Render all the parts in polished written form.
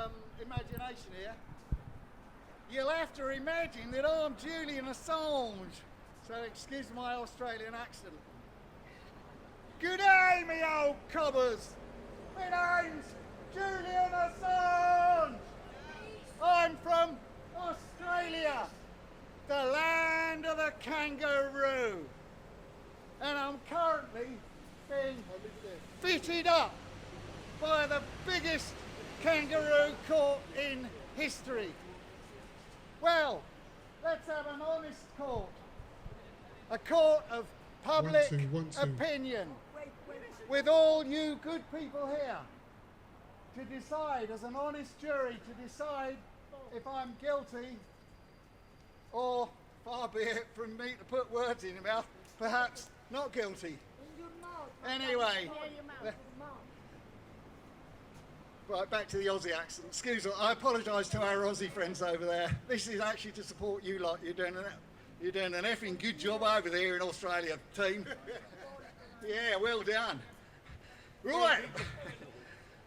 some imagination here. You'll have to imagine that I'm Julian Assange, so excuse my Australian accent. Good day, me old cobbers. My name's Julian Assange. I'm from Australia, the land of the kangaroo. And I'm currently being fitted up by the biggest kangaroo court in history. Well, let's have an honest court. A court of public opinion. With all you good people here to decide, as an honest jury, to decide if I'm guilty or, far be it from me to put words in your mouth, perhaps not guilty. Anyway, right, back to the Aussie accent. Excuse me, I apologise to our Aussie friends over there. This is actually to support you lot. You're doing an effing good job over there in Australia, team. Yeah, well done. Right,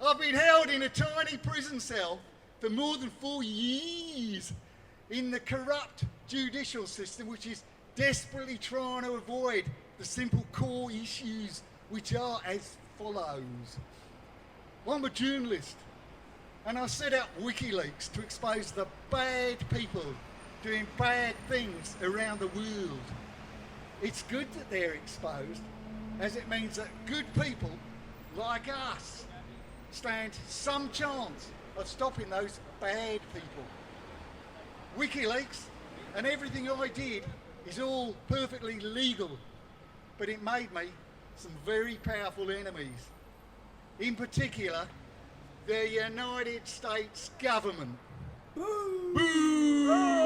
I've been held in a tiny prison cell for more than 4 years in the corrupt judicial system, which is desperately trying to avoid the simple core issues, which are as follows. I'm a journalist, and I set up WikiLeaks to expose the bad people doing bad things around the world. It's good that they're exposed, as it means that good people like us stand some chance of stopping those bad people. WikiLeaks and everything I did is all perfectly legal, but it made me some very powerful enemies. In particular, the United States government. Boo! Boo! Down,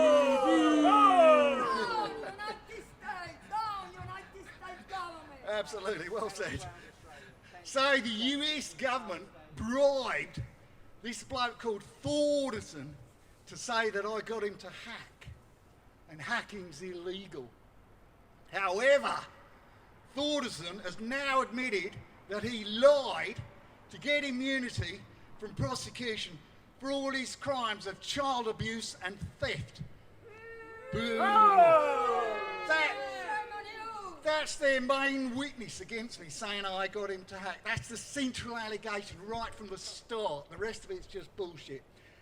United States government! Absolutely, well said. So the US government bribed this bloke called Thorderson to say that I got him to hack, and hacking's illegal. However, Thorderson has now admitted that he lied to get immunity from prosecution for all his crimes of child abuse and theft. Boom! That's their main witness against me, saying I got him to hack. That's the central allegation right from the start. The rest of it's just bullshit.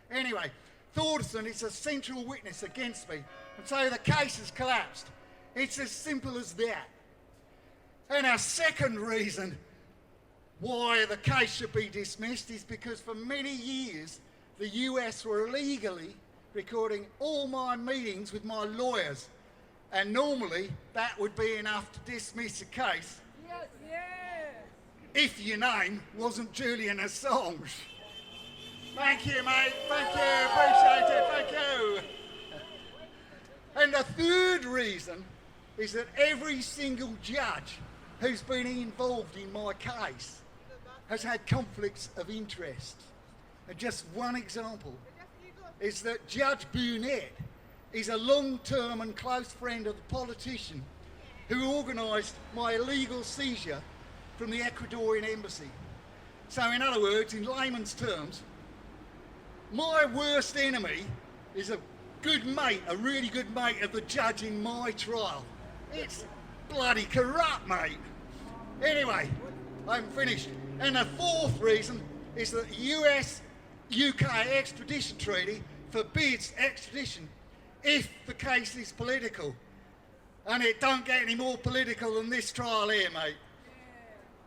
Anyway, Thorderson is a central witness against me, and so the case has collapsed. It's as simple as that. And our second reason why the case should be dismissed is because for many years the US were illegally recording all my meetings with my lawyers, and normally that would be enough to dismiss a case. Yes, yes. If your name wasn't Julian Assange. Thank you, mate. Thank you. Appreciate it. Thank you. And the third reason is that every single judge who's been involved in my case has had conflicts of interest. And just one example is that Judge Burnett is a long-term and close friend of the politician who organised my illegal seizure from the Ecuadorian embassy. So in other words, in layman's terms, my worst enemy is a good mate, a really good mate of the judge in my trial. It's bloody corrupt, mate. Anyway, I'm finished. And the fourth reason is that the US-UK extradition treaty forbids extradition if the case is political. And it don't get any more political than this trial here, mate.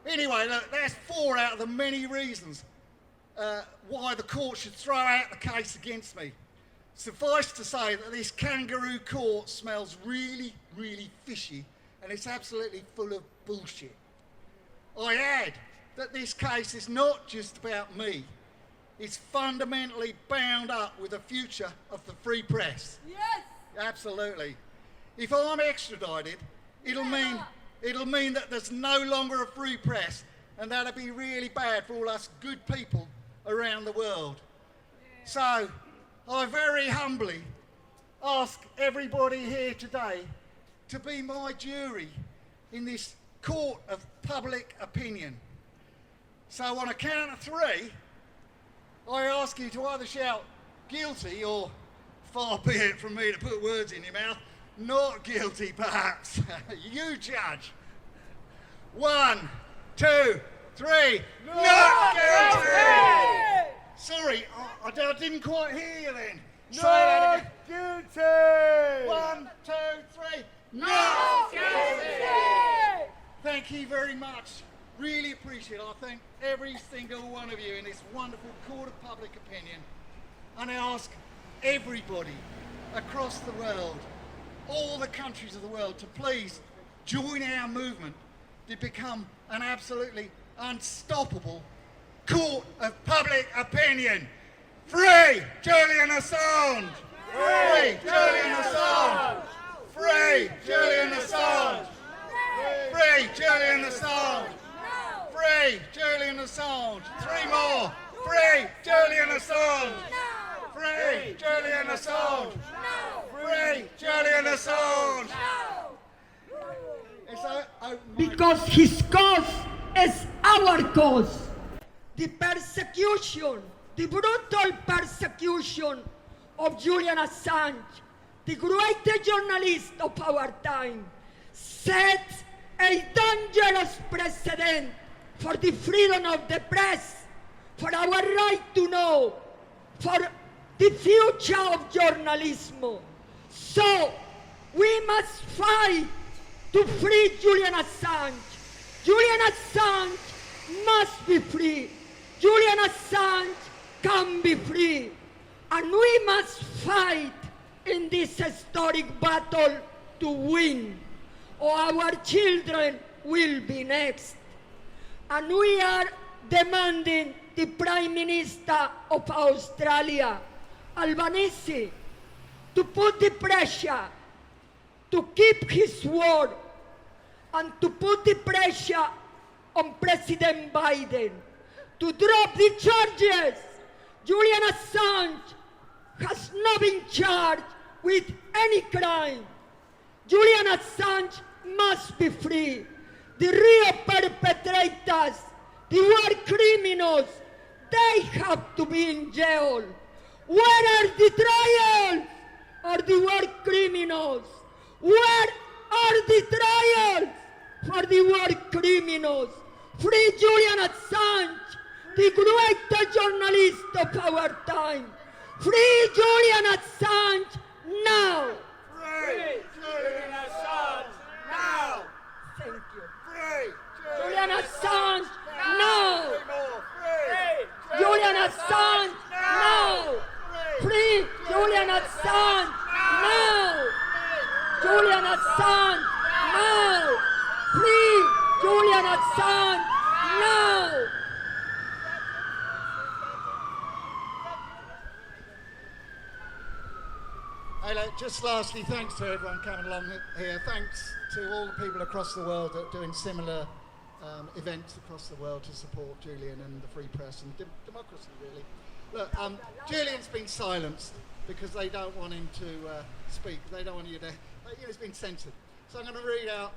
Anyway, look, that's 4 out of the many reasons why the court should throw out the case against me. Suffice to say that this kangaroo court smells really, really fishy, and it's absolutely full of bullshit. I add that this case is not just about me. It's fundamentally bound up with the future of the free press. Yes! Absolutely. If I'm extradited, it'll mean that there's no longer a free press, and that'll be really bad for all us good people around the world. So, I very humbly ask everybody here today to be my jury in this court of public opinion. So on a count of 3, I ask you to either shout guilty or, far be it from me to put words in your mouth, not guilty perhaps. You judge. 1, 2, 3. Not guilty! Sorry, I didn't quite hear you then. Say that again. Guilty! 1, 2, 3. Not guilty! Thank you very much. Really appreciate it. I thank every single one of you in this wonderful court of public opinion. And I ask everybody across the world, all the countries of the world, to please join our movement to become an absolutely unstoppable court of public opinion. Free Julian Assange! Free Julian Assange! Free Julian Assange! Free Julian Assange! Free Julian Assange! 3 more! Free Julian Assange! Free Julian Assange! Free Julian Assange! Because his cause is our cause. The persecution, the brutal persecution of Julian Assange, the greatest journalist of our time, sets a dangerous precedent for the freedom of the press, for our right to know, for the future of journalism. So we must fight to free Julian Assange. Julian Assange must be free. Julian Assange can be free. And we must fight in this historic battle to win, or our children will be next. And we are demanding the Prime Minister of Australia, Albanese, to put the pressure to keep his word and to put the pressure on President Biden to drop the charges. Julian Assange has not been charged with any crime. Julian Assange must be free. The real perpetrators, the war criminals, they have to be in jail. Where are the trials of the war criminals? Where are the trials for the war criminals? Free Julian Assange, the greatest journalist of our time. Free Julian Assange now. Free Julian Assange now! Thank you. Free Julian Assange now. Free Julian Assange now. Free Julian Assange now. Julian Assange now. Free Julian Assange now. Hey, look, just lastly, thanks to everyone coming along here. Thanks to all the people across the world that are doing similar events across the world to support Julian and the free press and democracy, really. Look, Julian's been silenced because they don't want him to speak. They don't want you to... he's been censored. So I'm going to read out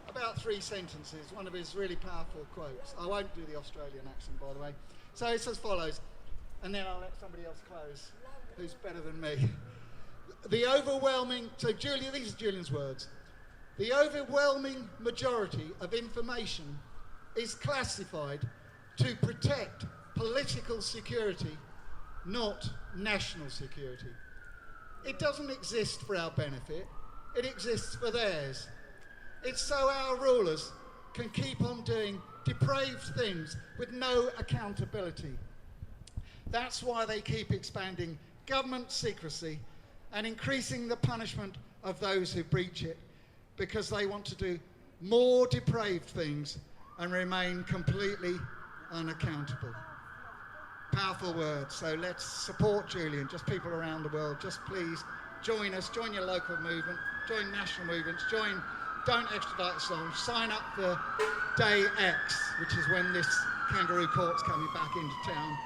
about 3 sentences, one of his really powerful quotes. I won't do the Australian accent, by the way. So it's as follows, and then I'll let somebody else close who's better than me. The overwhelming... So Julian, these are Julian's words. The overwhelming majority of information is classified to protect political security, not national security. It doesn't exist for our benefit, it exists for theirs. It's so our rulers can keep on doing depraved things with no accountability. That's why they keep expanding government secrecy and increasing the punishment of those who breach it, because they want to do more depraved things and remain completely unaccountable. Powerful words. So let's support Julian. Just people around the world, just please join us, join your local movement, join national movements, join Don't Extradite Assange, sign up for Day X, which is when this kangaroo court's coming back into town.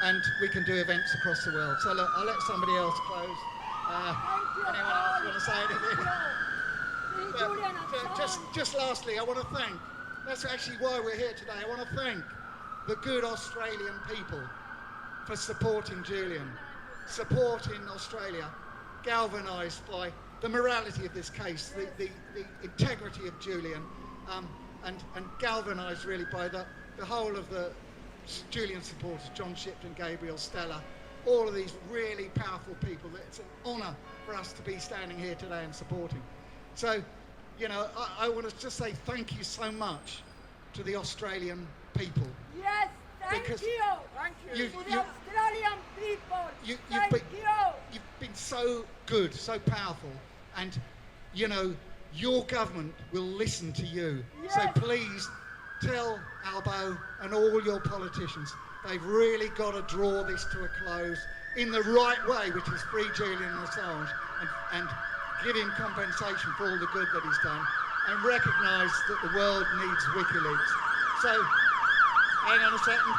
And we can do events across the world. So look, I'll let somebody else close. Anyone else want to say anything? Just lastly, I want to thank, that's actually why we're here today, I want to thank the good Australian people for supporting Julian. Support in Australia, galvanised by the morality of this case, the integrity of Julian, and galvanised really by the whole of the Julian supporters, John Shipton, Gabriel, Stella, all of these really powerful people. It's an honour for us to be standing here today and supporting. So, you know, I want to just say thank you so much to the Australian people. Yes, thank Because you. Thank you. To the Australian people. Thank you. You've been so good, so powerful, and, you know, your government will listen to you. Yes. So please tell Albo and all your politicians they've really got to draw this to a close in the right way, which is free Julian Assange and give him compensation for all the good that he's done, and recognise that the world needs WikiLeaks. So, hang on a second.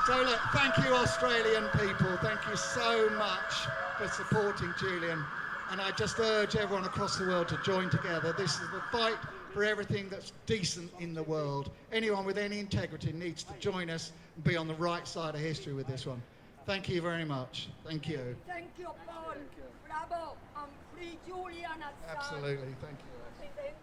So look, thank you Australian people, thank you so much for supporting Julian, and I just urge everyone across the world to join together. This is the fight for everything that's decent in the world. Anyone with any integrity needs to join us and be on the right side of history with this one. Thank you very much. Thank you. Thank you, Paul. Bravo. And free Julian Assange. Absolutely, thank you. Thank